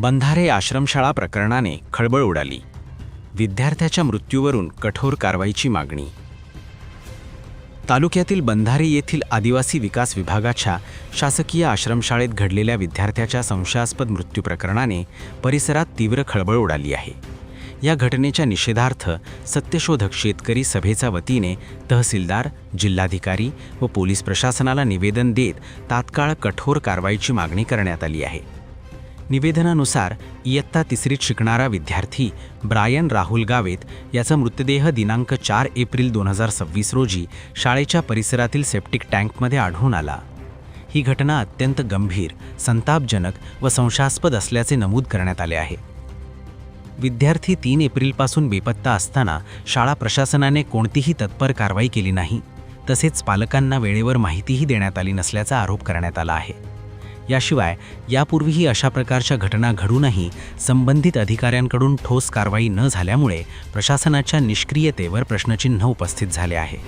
बंधारे आश्रमशाळा प्रकरणाने खळबळ उडाली. विद्यार्थ्याच्या मृत्यूवरून कठोर कारवाईची मागणी. तालुक्यातील बंधारे येथील आदिवासी विकास विभागाच्या शासकीय आश्रमशाळेत घडलेल्या विद्यार्थ्याच्या संशयास्पद मृत्यू प्रकरणाने परिसरात तीव्र खळबळ उडाली आहे. या घटनेच्या निषेधार्थ सत्यशोधक शेतकरी सभेच्या वतीने तहसीलदार, जिल्हाधिकारी व पोलीस प्रशासनाला निवेदन देत तात्काळ कठोर कारवाईची मागणी करण्यात आली आहे. निवेदनानुसार इयत्ता 3रीत शिकणारा विद्यार्थी ब्रायन राहुल गावित याचा मृतदेह दिनांक 4 एप्रिल 2026 रोजी शाळेच्या परिसरातील सेप्टिक टँकमध्ये आढळून आला. ही घटना अत्यंत गंभीर, संतापजनक व संशयास्पद असल्याचे नमूद करण्यात आले आहे. विद्यार्थी 3 एप्रिलपासून बेपत्ता असताना शाळा प्रशासनाने कोणतीही तत्पर कारवाई केली नाही, तसेच पालकांना वेळेवर माहितीही देण्यात आली नसल्याचा आरोप करण्यात आला आहे. याशिवाय यापूर्वीही अशा प्रकारच्या घटना घडूनही संबंधित अधिकाऱ्यांकडून ठोस कारवाई न झाल्यामुळे प्रशासनाच्या निष्क्रियतेवर प्रश्नचिन्ह उपस्थित झाले आहे.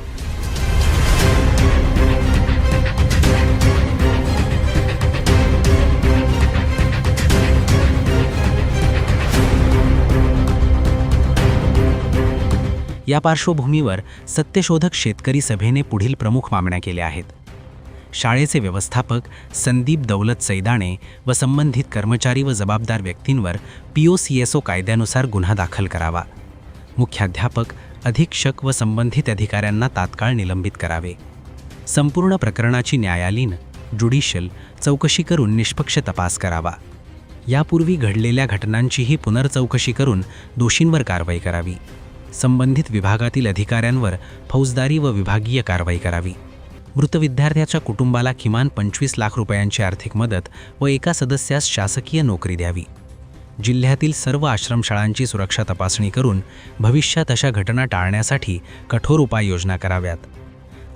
या पार्श्वभूमीवर सत्यशोधक शेतकरी सभेने पुढील प्रमुख मागण्या केल्या आहेत. शाळेचे व्यवस्थापक संदीप दौलत सैदाणे व संबंधित कर्मचारी व जबाबदार व्यक्तींवर POCSO कायद्यानुसार गुन्हा दाखल करावा. मुख्याध्यापक, अधीक्षक व संबंधित अधिकाऱ्यांना तात्काळ निलंबित करावे. संपूर्ण प्रकरणाची न्यायालयीन, ज्युडिशियल चौकशी करून निष्पक्ष तपास करावा. यापूर्वी घडलेल्या घटनांचीही पुनर्चौकशी करून दोषींवर कारवाई करावी. संबंधित विभागातील अधिकाऱ्यांवर फौजदारी व विभागीय कारवाई करावी. मृत विद्यार्थ्याच्या कुटुंबाला किमान 25 लाख रुपयांची आर्थिक मदत व एका सदस्यास शासकीय नोकरी द्यावी. जिल्ह्यातील सर्व आश्रमशाळांची सुरक्षा तपासणी करून भविष्यात अशा घटना टाळण्यासाठी कठोर उपाययोजना कराव्यात.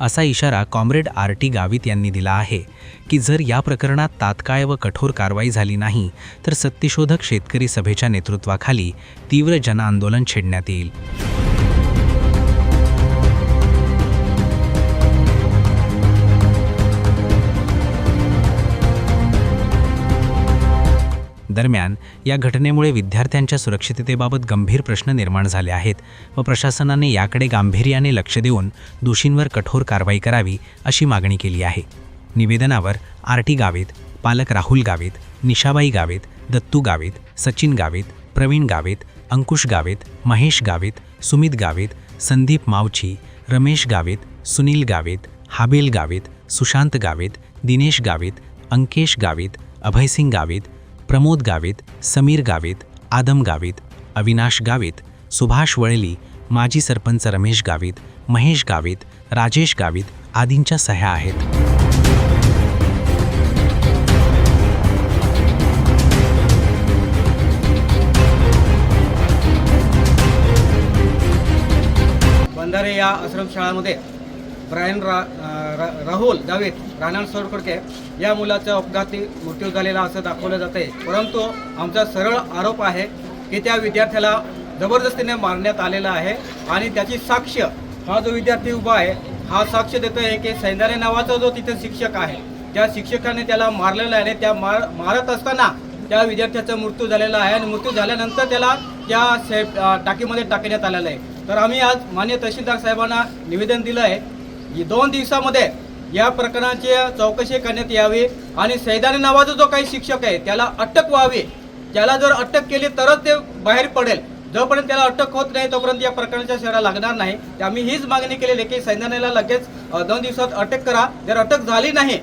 असा इशारा कॉम्रेड RT गावित यांनी दिला आहे की जर या प्रकरणात तात्काळ व कठोर कारवाई झाली नाही तर सत्यशोधक शेतकरी सभेच्या नेतृत्वाखाली तीव्र जनआंदोलन छेडण्यात येईल. दरम्यान या घटनेमुळे विद्यार्थ्यांच्या सुरक्षिततेबाबत गंभीर प्रश्न निर्माण झाले आहेत व प्रशासनाने याकडे गांभीर्याने लक्ष देऊन दोषींवर कठोर कारवाई करावी अशी मागणी केली आहे. निवेदनावर RT गावित, पालक राहुल गावित, निशाबाई गावित, दत्तू गावित, सचिन गावित, प्रवीण गावित, अंकुश गावित, महेश गावित, सुमित गावित, संदीप मावची, रमेश गावित, सुनील गावित, हाबेल गावित, सुशांत गावित, दिनेश गावित, अंकेश गावित, अभयसिंग गावित, प्रमोद गावित, समीर गावित, आदम गावित, अविनाश गावित, सुभाष वळली, माजी सरपंच रमेश गावित, महेश गावित, राजेश गावित आदींच्या सह्या आहेत. बंधारे या आश्रमशाळामध्ये ब्रायन राहुल गावित राहणार सोडकडके या मुलाचा अपघाती मृत्यू झालेला असं दाखवलं जाते. परंतु आमचा सरळ आरोप आहे की त्या विद्यार्थ्याला जबरदस्तीने मारण्यात आलेला आहे आणि त्याची साक्ष हा जो विद्यार्थी उभा आहे हा साक्ष देतो आहे की सैंदाने नावाचा जो तिथे शिक्षक आहे त्या शिक्षकाने त्याला मारलेला आहे. त्या मारत असताना त्या विद्यार्थ्याचा मृत्यू झालेला आहे आणि मृत्यू झाल्यानंतर त्याला त्या टाकीमध्ये टाकण्यात आलेलं आहे. तर आम्ही आज माननीय तहसीलदार साहेबांना निवेदन दिलं आहे की 2 दिवसामध्ये या प्रकरणाची चौकशी करण्यात यावी आणि सैदाने नावाचा जो काही शिक्षक आहे त्याला अटक व्हावी. त्याला जर अटक केली तरच ते बाहेर पडेल. जोपर्यंत त्याला अटक होत नाही तोपर्यंत या प्रकरणाच्या छडा लागणार नाही. आम्ही हीच मागणी केलेली आहे की सैदानेला लगेच 2 दिवसात अटक करा. जर अटक झाली नाही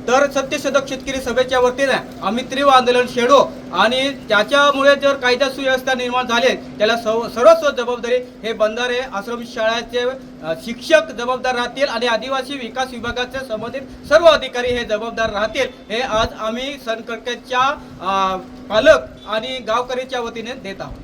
तर सत्यशोधक शेतकरी सभेच्या वतीने आम्ही तीव्र आंदोलन छेडू आणि त्याच्यामुळे जर कायदा सुव्यवस्था निर्माण झाली त्याला सर्वस्व जबाबदारी हे बंधारे आश्रमशाळेचे शिक्षक जबाबदार राहतील आणि आदिवासी विकास विभागाचे संबंधित सर्व अधिकारी हे जबाबदार राहतील. हे आज आम्ही सनकरकेच्या पालक आणि गावकरीच्या वतीने देत आहोत.